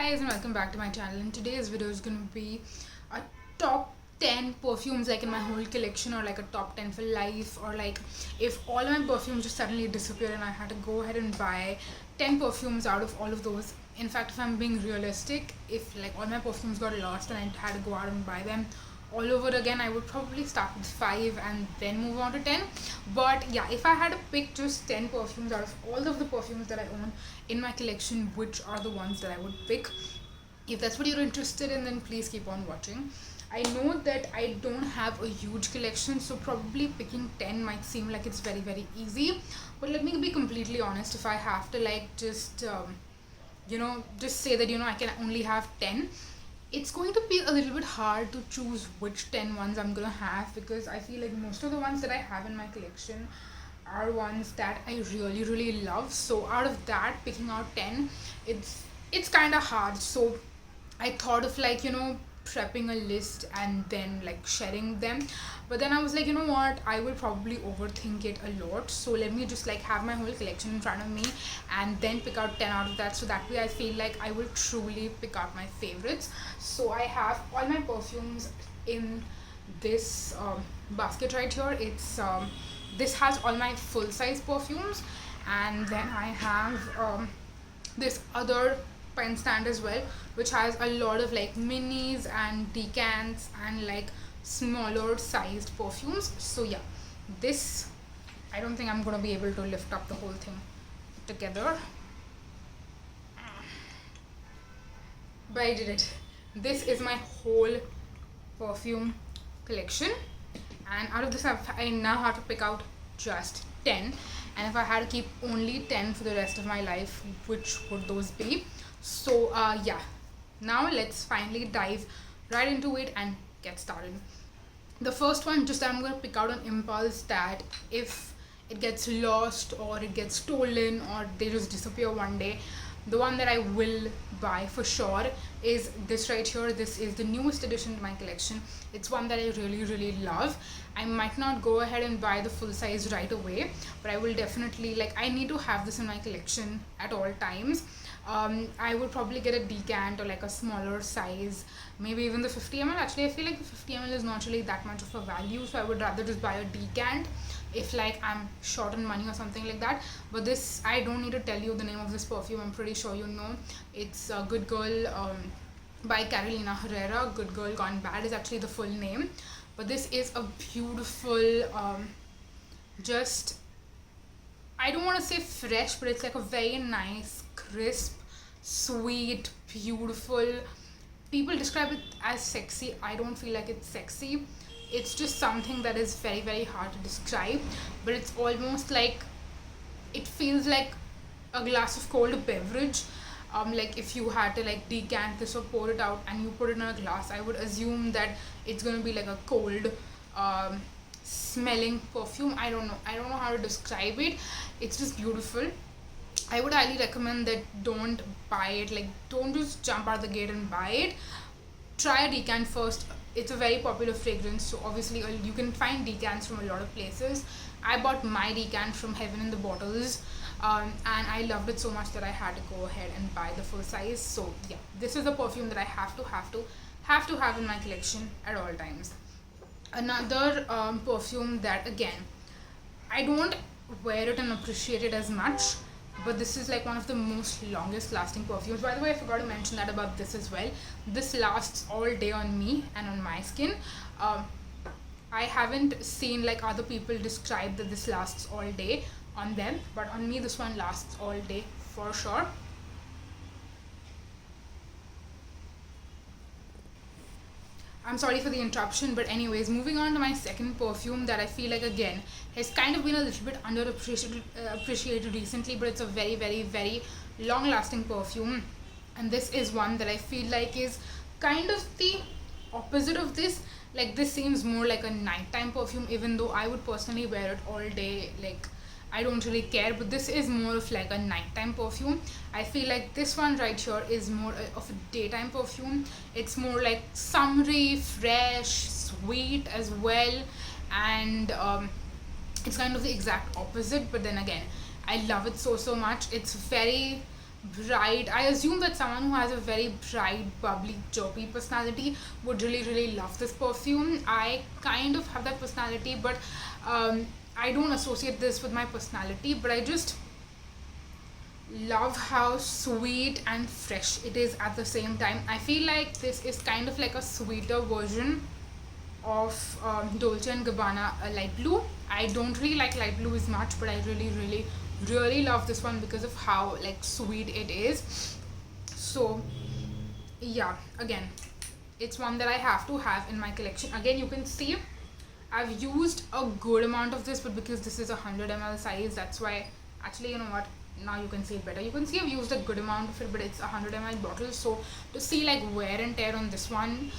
guys, and welcome back to my channel. And today's video is gonna be a top 10 perfumes like in my whole collection, or like a top 10 for life, or like if all my perfumes just suddenly disappeared and I had to go ahead and buy 10 perfumes out of all of those. In fact, if I'm being realistic, if like all my perfumes got lost and I had to go out and buy them all over again, I would probably start with 5 and then move on to 10. But yeah, if I had to pick just 10 perfumes out of all of the perfumes that I own in my collection, which are the ones that I would pick? If that's what you're interested in, then please keep on watching. I know that I don't have a huge collection, so probably picking 10 might seem like it's very easy, but let me be completely honest. If I have to like just say that I can only have 10, it's going to be a little bit hard to choose which 10 ones I'm gonna have, because I feel like most of the ones that I have in my collection are ones that I really love. So out of that, picking out 10, it's kind of hard. So I thought of prepping a list and then like sharing them, but then I was like, you know what, I will probably overthink it a lot, so let me just like have my whole collection in front of me and then pick out 10 out of that, so that way I feel like I will truly pick out my favorites. So I have all my perfumes in this basket right here. It's this has all my full size perfumes, and then I have this other pen stand as well, which has a lot of like minis and decants and like smaller sized perfumes. So yeah, this, I don't think I'm gonna be able to lift up the whole thing together, but I did it. This is my whole perfume collection, and out of this I now have to pick out just 10, and if I had to keep only 10 for the rest of my life, which would those be? So yeah, now let's finally dive right into it and get started. The first one, just I'm going to pick out on impulse, that if it gets lost or it gets stolen or they just disappear one day, the one that I will buy for sure is this right here. This is the newest addition to my collection. It's one that I really love. I might not go ahead and buy the full size right away, but I will definitely, I need to have this in my collection at all times. I would probably get a decant or like a smaller size, maybe even the 50 ml. Actually, I feel like the 50 ml is not really that much of a value, so I would rather just buy a decant if like I'm short on money or something like that. But this, I don't need to tell you the name of this perfume, I'm pretty sure you know. It's Good Girl by Carolina Herrera. Good Girl Gone Bad is actually the full name, but this is a beautiful just, I don't want to say fresh, but it's like a very nice, crisp, sweet, beautiful. People describe it as sexy. I don't feel like it's sexy. It's just something that is very hard to describe, but it's almost like, it feels like a glass of cold beverage. Like if you had to like decant this or pour it out and you put it in a glass, I would assume that it's going to be like a cold smelling perfume. I don't know how to describe it. It's just beautiful. I would highly recommend that don't buy it, like don't just jump out the gate and buy it. Try a decant first. It's a very popular fragrance, so obviously you can find decants from a lot of places. I bought my decant from Heaven in the Bottles, and I loved it so much that I had to go ahead and buy the full size. So yeah, this is a perfume that I have to have in my collection at all times. Another perfume that, again, I don't wear it and appreciate it as much, but this is like one of the most longest lasting perfumes. By the way, I forgot to mention that about this as well. This lasts all day on me and on my skin. I haven't seen like other people describe that this lasts all day on them, but on me this one lasts all day for sure. I'm sorry for the interruption, but anyways, moving on to my second perfume that I feel like, again, has kind of been a little bit appreciated recently, but it's a very long lasting perfume, and this is one that I feel like is kind of the opposite of this. Like, this seems more like a nighttime perfume, even though I would personally wear it all day. Like, I don't really care, but this is more of like a nighttime perfume. I feel like this one right here is more of a daytime perfume. It's more like summery, fresh, sweet as well, and it's kind of the exact opposite. But then again, I love it so much. It's very bright. I assume that someone who has a very bright, bubbly, chirpy personality would really love this perfume. I kind of have that personality, but I don't associate this with my personality, but I just love how sweet and fresh it is at the same time. I feel like this is kind of like a sweeter version of Dolce & Gabbana light blue. I don't really like light blue as much, but I really love this one because of how like sweet it is. So yeah, again, it's one that I have to have in my collection. Again, you can see I've used a good amount of this, but because this is a 100 ml size, that's why. Actually, you know what, now you can see it better. You can see I've used a good amount of it, but it's a 100 ml bottle, so to see like wear and tear on this one,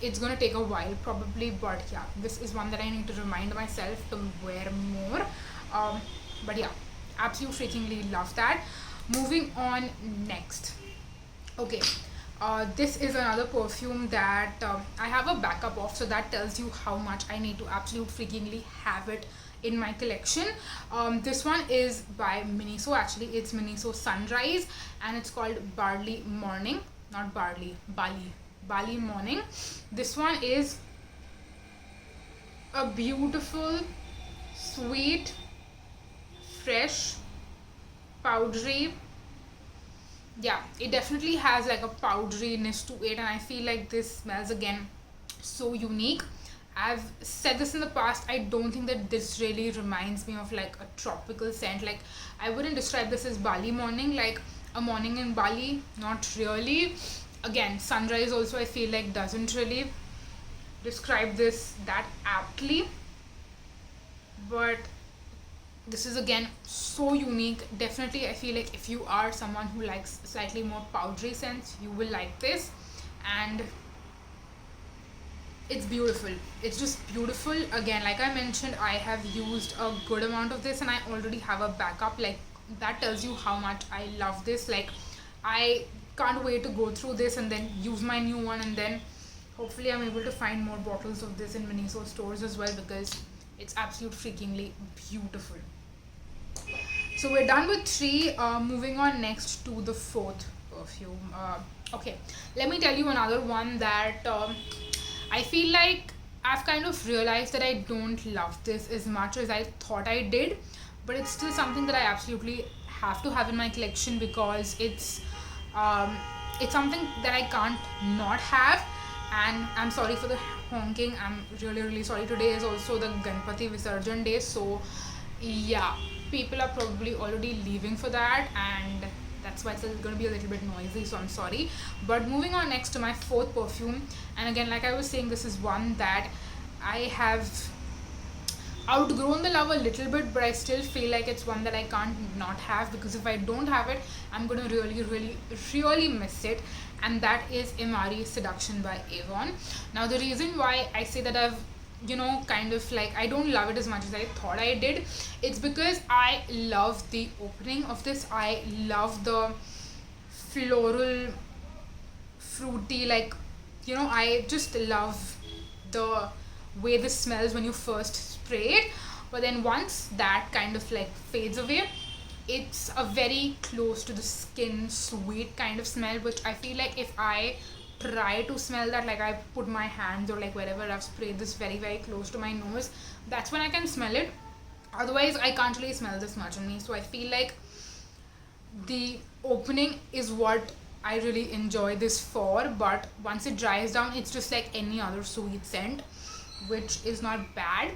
it's gonna take a while probably, but yeah, this is one that I need to remind myself to wear more. But yeah, absolutely freakingly love that. Moving on next. Okay, this is another perfume that I have a backup of, so that tells you how much I need to absolutely freakingly have it in my collection. This one is by Miniso. Actually, it's Miniso Sunrise, and it's called Barley Morning. Not Barley, Bali Morning. This one is a beautiful, sweet, fresh, powdery. Yeah, it definitely has like a powderiness to it, and I feel like this smells again so unique. I've said this in the past, I don't think that this really reminds me of like a tropical scent. Like, I wouldn't describe this as Bali Morning, like a morning in Bali, not really. Again, Sunrise also I feel like doesn't really describe this that aptly, but this is again so unique. Definitely I feel like if you are someone who likes slightly more powdery scents, you will like this. And it's beautiful, it's just beautiful. Again, like I mentioned, I have used a good amount of this and I already have a backup. Like, that tells you how much I love this. Like, I can't wait to go through this and then use my new one, and then hopefully I'm able to find more bottles of this in Miniso stores as well, because it's absolute freakingly beautiful. So we're done with 3. Moving on next to the 4th perfume. Okay, let me tell you another one that I feel like I've kind of realized that I don't love this as much as I thought I did, but it's still something that I absolutely have to have in my collection because it's something that I can't not have. And I'm sorry for the honking, I'm really sorry. Today is also the Ganpati Visarjan day, so yeah, people are probably already leaving for that, and that's why it's going to be a little bit noisy, so I'm sorry. But moving on next to my 4th perfume, and again, like I was saying, this is one that I have outgrown the love a little bit, but I still feel like it's one that I can't not have, because if I don't have it, I'm going to really miss it. And that is Imari Seduction by Avon. Now, the reason why I say that I've kind of like I don't love it as much as I thought I did, it's because I love the opening of this. I love the floral, fruity, like, I just love the way this smells when you first spray it. But then once that kind of like fades away, it's a very close to the skin sweet kind of smell, which I feel like if I try to smell that, like I put my hands or like wherever I've sprayed this very close to my nose, that's when I can smell it. Otherwise I can't really smell this much on me. So I feel like the opening is what I really enjoy this for, but once it dries down, it's just like any other sweet scent, which is not bad,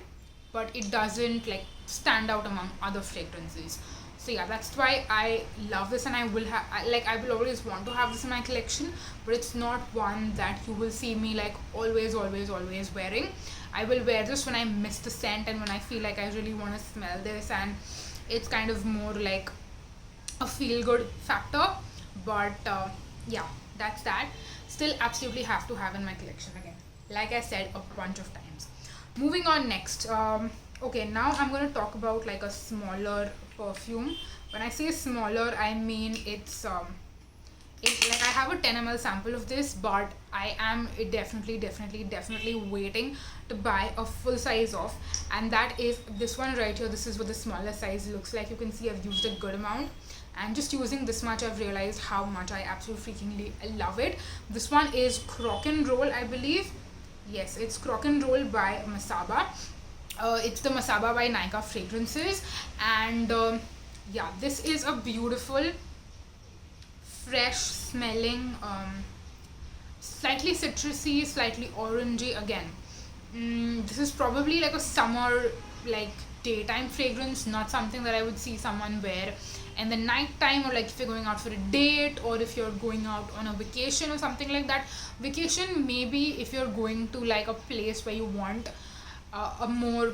but it doesn't like stand out among other fragrances. So yeah, that's why I love this, and I will always want to have this in my collection, but it's not one that you will see me like always wearing. I will wear this when I miss the scent and when I feel like I really want to smell this, and it's kind of more like a feel good factor. But yeah, that's that. Still absolutely have to have in my collection again, like I said a bunch of times. Moving on next. Okay, now I'm going to talk about like a smaller perfume. When I say smaller, I mean it's like I have a 10 ml sample of this, but I am definitely waiting to buy a full size of, and that is this one right here. This is what the smaller size looks like. You can see I've used a good amount. and just using this much I've realized how much I absolutely freakingly love it. This one is Croc and Roll, I believe. Yes, it's Croc and Roll by Masaba. It's the Masaba by Nykaa fragrances, and yeah, this is a beautiful fresh smelling, slightly citrusy, slightly orangey again. This is probably like a summer, like daytime fragrance, not something that I would see someone wear in the night time, or like if you're going out for a date, or if you're going out on a vacation or something like that. Vacation maybe if you're going to like a place where you want a more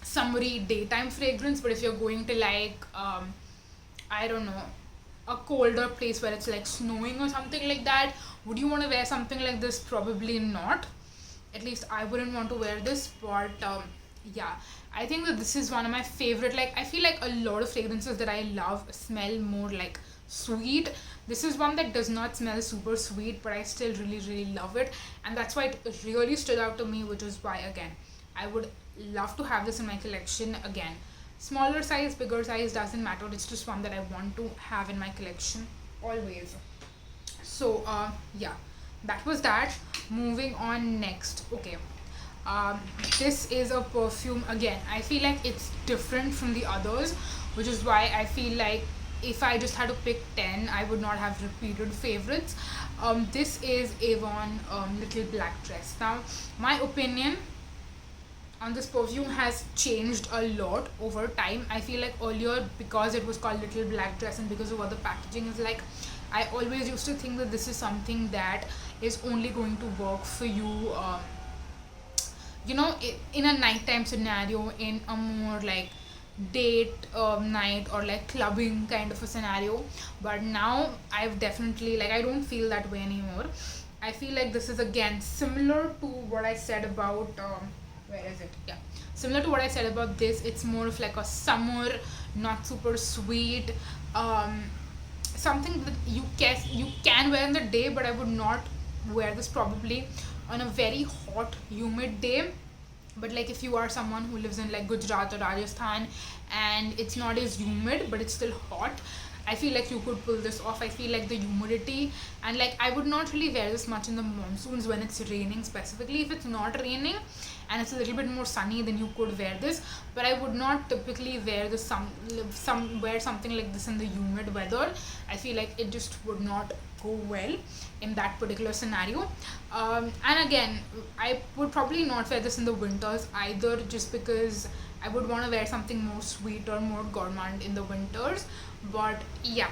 summery daytime fragrance, but if you're going to like I don't know, a colder place where it's like snowing or something like that, would you want to wear something like this? Probably not. At least I wouldn't want to wear this, but yeah, I think that this is one of my favorite. Like, I feel like a lot of fragrances that I love smell more like sweet. This is one that does not smell super sweet, but I still really love it, and that's why it really stood out to me, which is why again I would love to have this in my collection again. Smaller size, bigger size, doesn't matter. It's just one that I want to have in my collection always. So yeah, that was that. Moving on next. Okay, this is a perfume. Again, I feel like it's different from the others, which is why I feel like if I just had to pick 10, I would not have repeated favorites. This is Avon Little Black Dress. Now, my opinion on this perfume has changed a lot over time. I feel like earlier, because it was called Little Black Dress and because of what the packaging is like, I always used to think that this is something that is only going to work for you, you know, in a nighttime scenario, in a more like date night or like clubbing kind of a scenario. But now I've definitely, like, I don't feel that way anymore. I feel like this is again similar to what I said about where is it? Yeah, similar to what I said about this. It's more of like a summer, not super sweet, something that you can wear in the day, but I would not wear this probably on a very hot humid day. But like if you are someone who lives in like Gujarat or Rajasthan and it's not as humid but it's still hot, I feel like you could pull this off. I feel like the humidity, and like I would not really wear this much in the monsoons when it's raining specifically. If it's not raining and it's a little bit more sunny, then you could wear this, but I would not typically wear this wear something like this in the humid weather. I feel like it just would not go well in that particular scenario. And again, I would probably not wear this in the winters either, just because I would want to wear something more sweet or more gourmand in the winters. But yeah,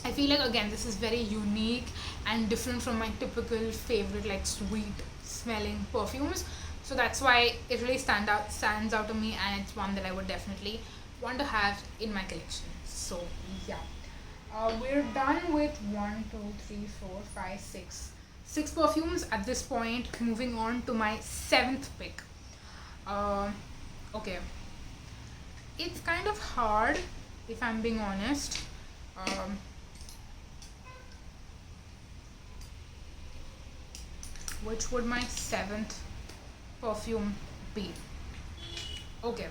I feel like again this is very unique and different from my typical favorite like sweet smelling perfumes. So that's why it really stands out to me, and it's one that I would definitely want to have in my collection. So yeah, we're done with 6 perfumes at this point. Moving on to my 7th pick. Okay, it's kind of hard if I'm being honest. Which would my 7th perfume be? Okay,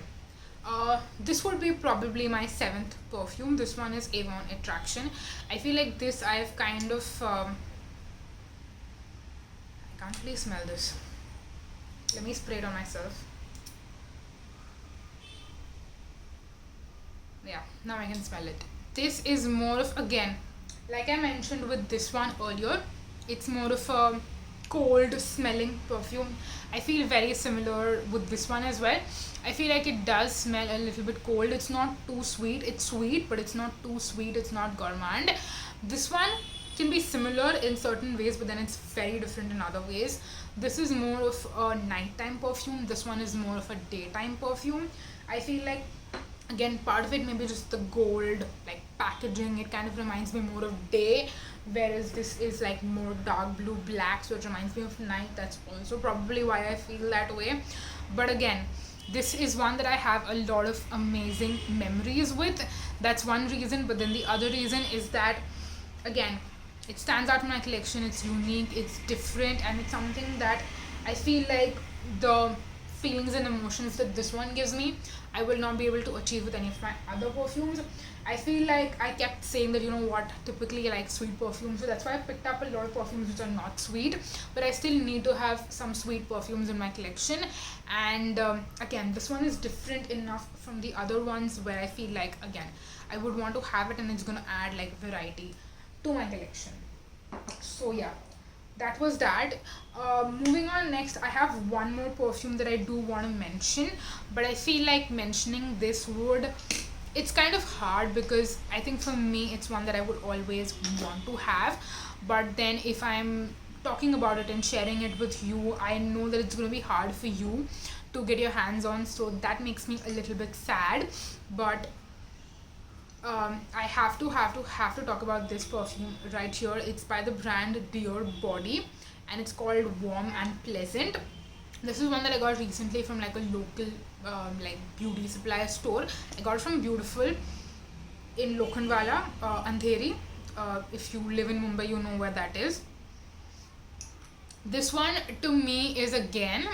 this would be probably my 7th perfume. This one is Avon Attraction. I feel like this I've kind of I can't really smell this. Let me spray it on myself. Yeah, now I can smell it. This is more of, again, like I mentioned with this one earlier, it's more of a cold smelling perfume. I feel very similar with this one as well. I feel like it does smell a little bit cold. It's not too sweet. It's sweet, but it's not too sweet. It's not gourmand. This one can be similar in certain ways, but then it's very different in other ways. This is more of a nighttime perfume. This one is more of a daytime perfume. I feel like, again, part of it maybe just the gold like packaging. It kind of reminds me more of day, whereas this is like more dark blue black, so it reminds me of night. That's also probably why I feel that way. But again, this is one that I have a lot of amazing memories with. That's one reason. But then the other reason is that, again, it stands out in my collection. It's unique, it's different, and it's something that I feel like the feelings and emotions that this one gives me, I will not be able to achieve with any of my other perfumes. I feel like I kept saying that, you know what, typically I like sweet perfumes, so that's why I picked up a lot of perfumes which are not sweet, but I still need to have some sweet perfumes in my collection. And again, this one is different enough from the other ones where I feel like, again, I would want to have it and it's gonna add like variety to my collection. So yeah, that was that. Moving on, next I have one more perfume that I do want to mention, but I feel like mentioning this would, it's kind of hard because I think for me it's one that I would always want to have, but then if I'm talking about it and sharing it with you, I know that it's going to be hard for you to get your hands on, so that makes me a little bit sad. But I have to talk about this perfume right here. It's by the brand Dear Body, and it's called Warm and Pleasant. This is one that I got recently from like a local like beauty supply store. I got it from Beautiful in Lokhandwala, Andheri. If you live in Mumbai, you know where that is. This one to me is again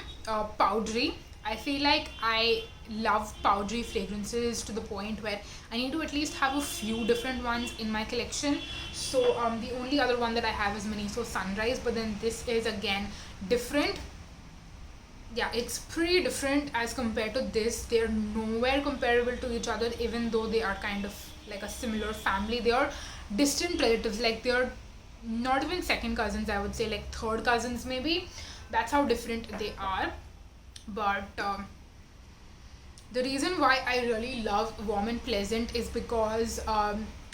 powdery. I feel like I love powdery fragrances to the point where I need to at least have a few different ones in my collection. So the only other one that I have is Miniso Sunrise, but then this is again different. Yeah, it's pretty different as compared to this. They're nowhere comparable to each other, even though they are kind of like a similar family. They are distant relatives, like they're not even second cousins, I would say, like third cousins maybe. That's how different they are. But the reason why I really love Warm and Pleasant is because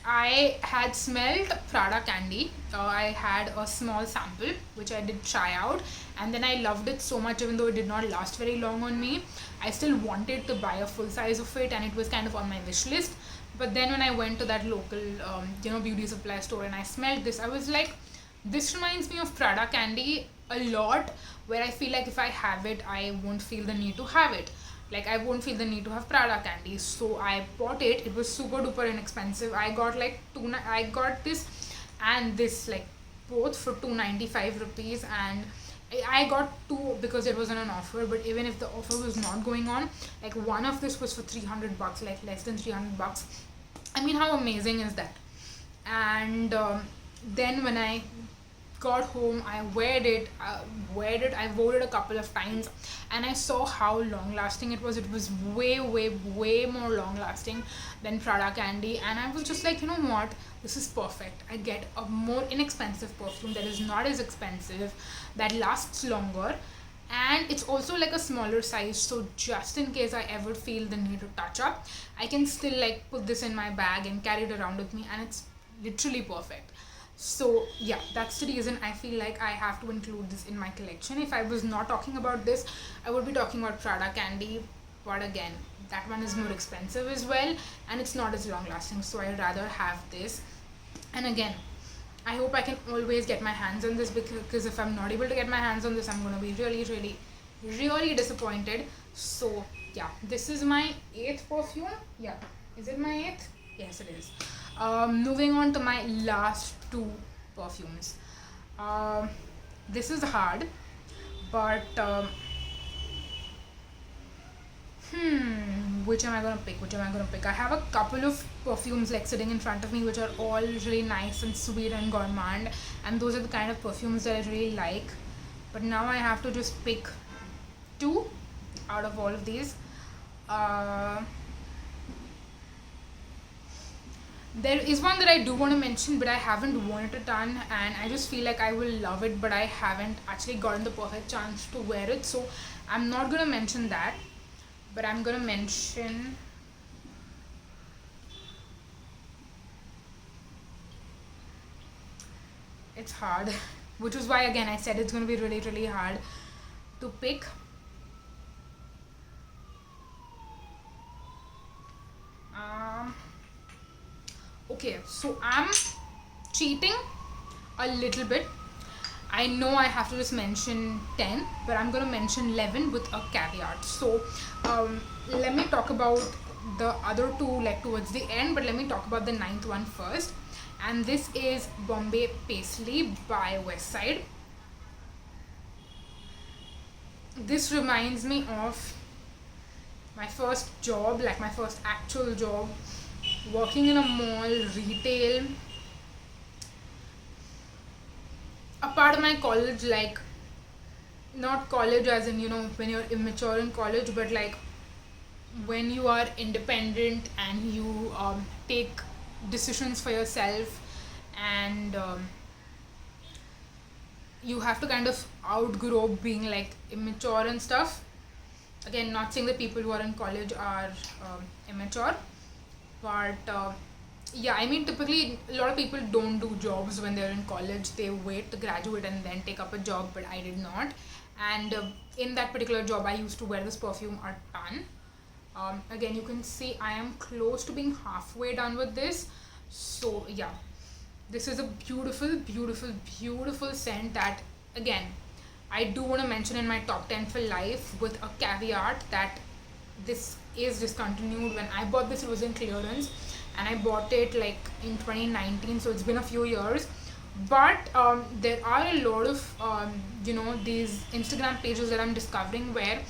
I had smelled Prada candy. I had a small sample which I did try out, and then I loved it so much. Even though it did not last very long on me, I still wanted to buy a full size of it, and it was kind of on my wish list. But then when I went to that local beauty supply store and I smelled this, I was like, this reminds me of Prada candy a lot, where I feel like if I have it, I won't feel the need to have it. Like I won't feel the need to have Prada candy. So I bought it. It was super duper inexpensive. I got like I got this and this, like both for 295 rupees, and I got two because it was on an offer. But even if the offer was not going on, like one of this was for 300 bucks, like less than 300 bucks. I mean, how amazing is that? And then when I got home, I wore it. I wore it a couple of times, and I saw how long lasting it was. It was way more long lasting than Prada candy, and I was just like, you know what, this is perfect. I get a more inexpensive perfume that is not as expensive, that lasts longer, and it's also like a smaller size, so just in case I ever feel the need to touch up, I can still like put this in my bag and carry it around with me, and it's literally perfect. So yeah, that's the reason I feel like I have to include this in my collection. If I was not talking about this, I would be talking about Prada candy, but again, that one is more expensive as well, and it's not as long lasting, so I'd rather have this. And again, I hope I can always get my hands on this, because if I'm not able to get my hands on this, I'm gonna be really disappointed. So yeah, this is my 8th perfume. Yeah, is it my 8th? Yes, it is. Moving on to my last 2 perfumes. This is hard, but which am I gonna pick? I have a couple of perfumes like sitting in front of me which are all really nice and sweet and gourmand, and those are the kind of perfumes that I really like. But now I have to just pick 2 out of all of these. There is one that I do want to mention, but I haven't worn it a ton, and I just feel like I will love it, but I haven't actually gotten the perfect chance to wear it, so I'm not going to mention that. But I'm going to mention it's hard, which is why again I said it's going to be really hard to pick. Okay, so I'm cheating a little bit. I know I have to just mention 10, but I'm going to mention 11 with a caveat. So let me talk about the other 2 like towards the end, but let me talk about the 9th one first. And this is Bombay Paisley by Westside. this reminds me of my first job, like my first actual job, working in a mall, retail, a part of my college, like not college as in, when you're immature in college, but like when you are independent and you take decisions for yourself, and you have to kind of outgrow being like immature and stuff. Again, not saying that people who are in college are immature, but yeah, I mean, typically a lot of people don't do jobs when they're in college. They wait to graduate and then take up a job, but I did not. And in that particular job, I used to wear this perfume a ton. Again, you can see I am close to being halfway done with this. So yeah, this is a beautiful, beautiful, beautiful scent that, again, I do want to mention in my top 10 for life, with a caveat that this is discontinued. When I bought this, it was in clearance, and I bought it like in 2019, so it's been a few years. But there are a lot of these Instagram pages that I'm discovering where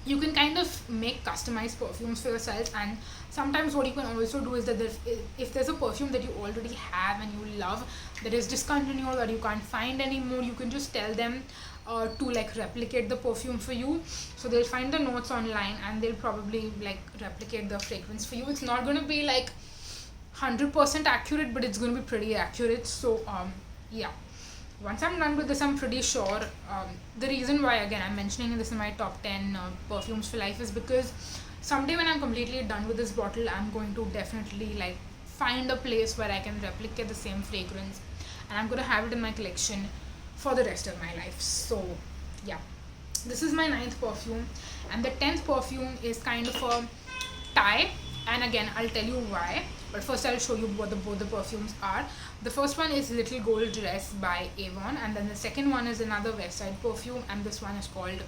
you can kind of make customized perfumes for yourself. And sometimes what you can also do is that if there's a perfume that you already have and you love that is discontinued or you can't find anymore, you can just tell them to like replicate the perfume for you. So they'll find the notes online and they'll probably like replicate the fragrance for you. It's not going to be like 100% accurate, but it's going to be pretty accurate. So yeah, once I'm done with this, I'm pretty sure the reason why, again, I'm mentioning this in my top 10 perfumes for life is because someday when I'm completely done with this bottle, I'm going to definitely like find a place where I can replicate the same fragrance, and I'm going to have it in my collection for the rest of my life. So yeah, this is my 9th perfume, and the 10th perfume is kind of a tie. And again, I'll tell you why, but first I'll show you what both the perfumes are. The first one is Little Gold Dress by Avon, and then the second one is another West Side perfume, and this one is called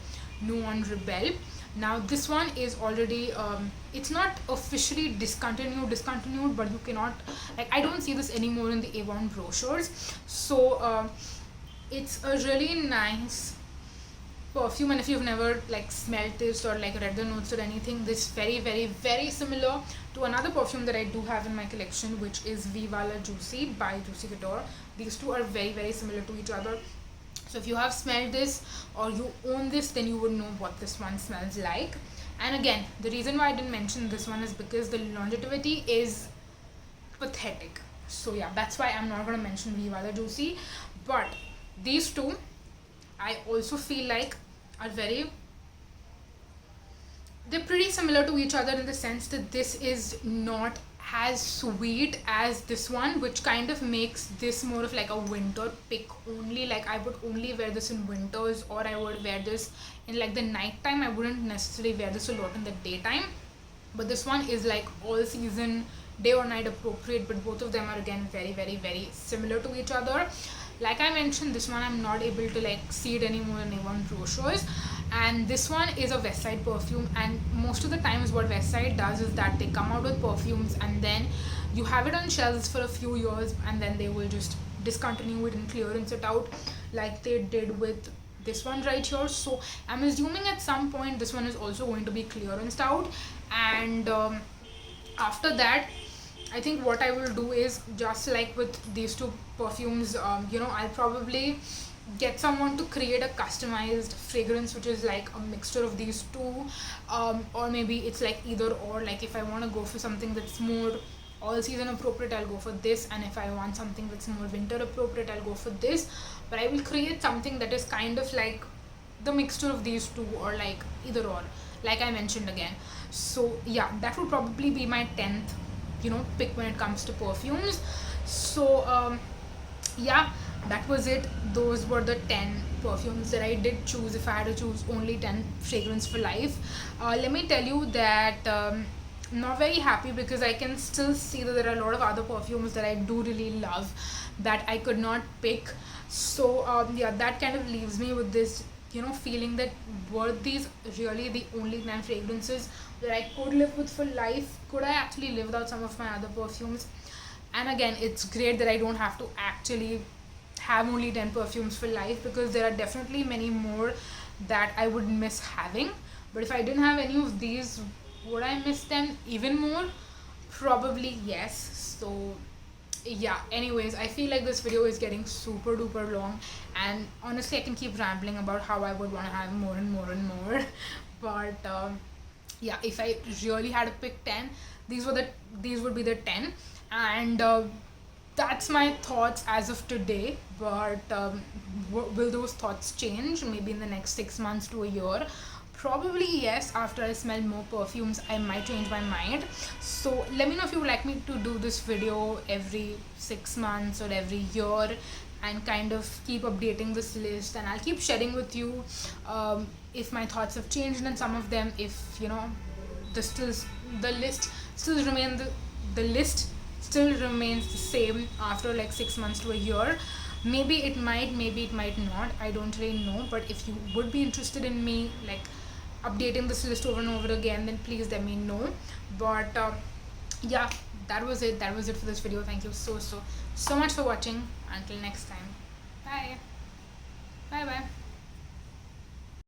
Nuon Rebel. Now this one is already it's not officially discontinued, but you cannot, like, I don't see this anymore in the Avon brochures. So it's a really nice perfume, and if you've never like smelled this or like read the notes or anything, this very, very, very similar to another perfume that I do have in my collection, which is Viva La Juicy by Juicy Couture. These two are very, very similar to each other. So if you have smelled this or you own this, then you would know what this one smells like. And again, the reason why I didn't mention this one is because the longevity is pathetic. So yeah, that's why I'm not going to mention Viva La Juicy. But these two, I also feel like are they're pretty similar to each other in the sense that this is not as sweet as this one, which kind of makes this more of like a winter pick only. Like, I would only wear this in winters, or I would wear this in like the night time. I wouldn't necessarily wear this a lot in the daytime, but this one is like all season, day or night appropriate. But both of them are again very, very, very similar to each other. Like I mentioned, this one I'm not able to like see it anymore in Avon brochures, and this one is a West Side perfume. And most of the times what West Side does is that they come out with perfumes and then you have it on shelves for a few years, and then they will just discontinue it and clearance it out, like they did with this one right here. So I'm assuming at some point this one is also going to be clearanced out, and after that, I think what I will do is, just like with these two perfumes, I'll probably get someone to create a customized fragrance which is like a mixture of these two, or maybe it's like either or. Like, if I want to go for something that's more all season appropriate, I'll go for this, and if I want something that's more winter appropriate, I'll go for this. But I will create something that is kind of like the mixture of these two, or like either or, like I mentioned again. So yeah, that would probably be my 10th pick when it comes to perfumes. So yeah, that was it. Those were the 10 perfumes that I did choose if I had to choose only 10 fragrance for life. Let me tell you that not very happy, because I can still see that there are a lot of other perfumes that I do really love that I could not pick. So yeah, that kind of leaves me with this feeling that, were these really the only 10 fragrances that I could live with for life? Could I actually live without some of my other perfumes? And again, it's great that I don't have to actually have only 10 perfumes for life, because there are definitely many more that I would miss having. But if I didn't have any of these, would I miss them even more? Probably yes. So yeah, anyways, I feel like this video is getting super duper long, and honestly I can keep rambling about how I would want to have more and more and more. But yeah, if I really had to pick 10, these would be the 10. And that's my thoughts as of today. But will those thoughts change maybe in the next 6 months to a year? Probably yes. After I smell more perfumes, I might change my mind. So let me know if you would like me to do this video every 6 months or every year, and kind of keep updating this list, and I'll keep sharing with you if my thoughts have changed in some of them. If the list still remain the list still remains the same after like 6 months to a year. Maybe it might, maybe it might not, I don't really know. But if you would be interested in me like updating this list over and over again, then please let me know. But yeah, that was it for this video. Thank you so much for watching. Until next time, bye.